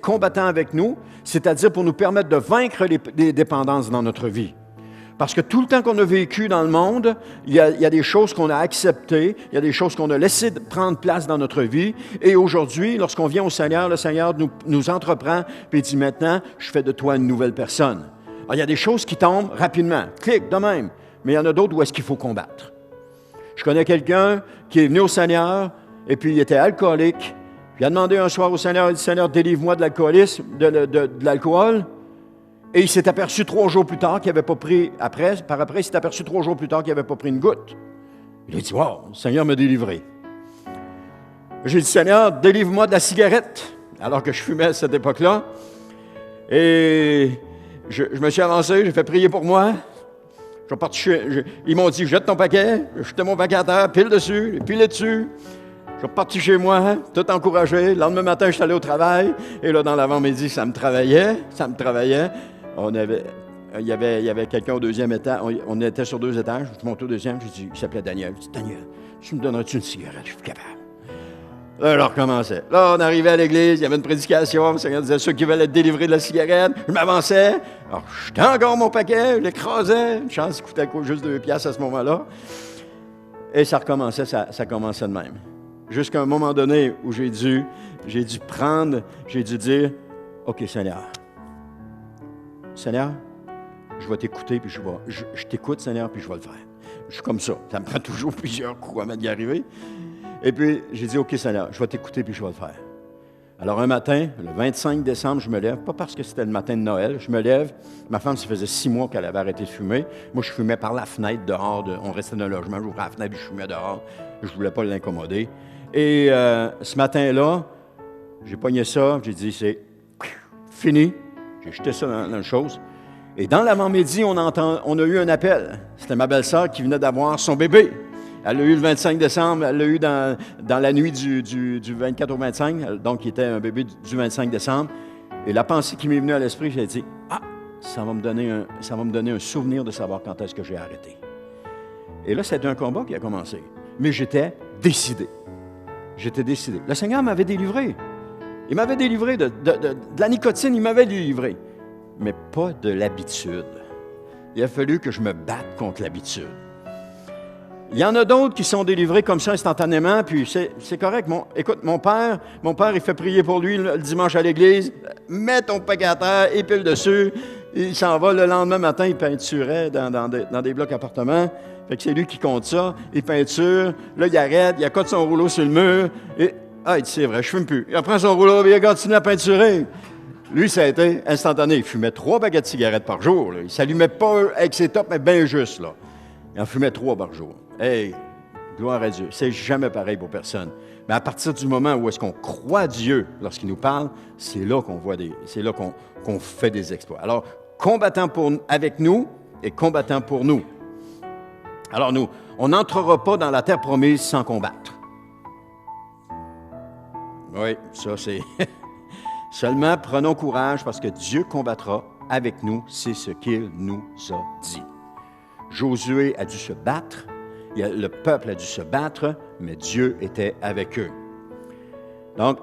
combattant avec nous, c'est-à-dire pour nous permettre de vaincre les dépendances dans notre vie. Parce que tout le temps qu'on a vécu dans le monde, il y a des choses qu'on a acceptées, il y a des choses qu'on a laissées prendre place dans notre vie. Et aujourd'hui, lorsqu'on vient au Seigneur, le Seigneur nous entreprend et dit maintenant, je fais de toi une nouvelle personne. Alors, il y a des choses qui tombent rapidement, clic, de même. Mais il y en a d'autres où est-ce qu'il faut combattre. Je connais quelqu'un qui est venu au Seigneur et puis il était alcoolique. Il a demandé un soir au Seigneur, il dit, Seigneur, délivre-moi de l'alcoolisme, de l'alcool. Et il s'est aperçu 3 jours plus tard qu'il n'avait pas pris, par après, il s'est aperçu 3 jours plus tard qu'il n'avait pas pris une goutte. Il a dit, wow, le Seigneur m'a délivré. J'ai dit, Seigneur, délivre-moi de la cigarette, alors que je fumais à cette époque-là. Et je me suis avancé, j'ai fait prier pour moi. Ils m'ont dit, jette ton paquet. Je jetais mon paquet à terre, pile dessus, pilé dessus. Je suis reparti chez moi, tout encouragé. Le lendemain matin, je suis allé au travail. Et là, dans l'avant-midi, ça me travaillait. Il y avait quelqu'un au 2e étage. On était sur 2 étages. Je suis monté au 2e. Il s'appelait Daniel. Je dis, Daniel, tu me donnerais-tu une cigarette? Je suis capable. Là, on recommençait. Là, on arrivait à l'église. Il y avait une prédication. Le Seigneur disait ceux qui veulent être délivrés de la cigarette. Je m'avançais. Alors, jetais encore mon paquet. Je l'écrasais. Une chance, il coûtait juste 2 piastres à ce moment-là. Et ça recommençait. Ça commençait de même. Jusqu'à un moment donné où j'ai dû dire, OK, Seigneur, je vais t'écouter, puis je t'écoute, Seigneur, puis je vais le faire. Je suis comme ça. Ça me prend toujours plusieurs coups avant d'y arriver. Et puis, j'ai dit, OK, Seigneur, je vais t'écouter, puis je vais le faire. Alors, un matin, le 25 décembre, je me lève, pas parce que c'était le matin de Noël, je me lève. Ma femme, ça faisait 6 mois qu'elle avait arrêté de fumer. Moi, je fumais par la fenêtre dehors. On restait dans le logement, j'ouvrais la fenêtre, puis je fumais dehors. Je ne voulais pas l'incommoder. Et ce matin-là, j'ai pogné ça, j'ai dit, c'est fini. J'ai jeté ça dans la chose. Et dans l'avant-midi, on a eu un appel. C'était ma belle-sœur qui venait d'avoir son bébé. Elle l'a eu le 25 décembre, elle l'a eu dans la nuit du 24 au 25, donc il était un bébé du 25 décembre. Et la pensée qui m'est venue à l'esprit, j'ai dit, ça va me donner un souvenir de savoir quand est-ce que j'ai arrêté. Et là, c'était un combat qui a commencé. Mais j'étais décidé. Le Seigneur m'avait délivré. Il m'avait délivré de la nicotine, il m'avait délivré. Mais pas de l'habitude. Il a fallu que je me batte contre l'habitude. Il y en a d'autres qui sont délivrés comme ça instantanément, puis c'est correct. Écoute, mon père, il fait prier pour lui le dimanche à l'église. Mets ton paquet à terre, épile dessus. Il s'en va le lendemain matin, il peinturait dans des blocs appartements. Fait que c'est lui qui compte ça. Il peinture. Là, il arrête, il accote son rouleau sur le mur. Et, il dit, c'est vrai, je fume plus. Il reprend son rouleau et il continue à peinturer. Lui, ça a été instantané. Il fumait 3 baguettes de cigarettes par jour. Là. Il ne s'allumait pas avec ses tops, mais bien juste. Là. Il en fumait 3 par jour. Hey, gloire à Dieu. C'est jamais pareil pour personne. Mais à partir du moment où est-ce qu'on croit Dieu lorsqu'il nous parle, c'est là qu'on fait des exploits. Alors, combattant avec nous et combattant pour nous. Alors nous, on n'entrera pas dans la terre promise sans combattre. Oui, ça c'est... Seulement prenons courage parce que Dieu combattra avec nous, c'est ce qu'il nous a dit. Josué a dû se battre, le peuple a dû se battre, mais Dieu était avec eux. Donc,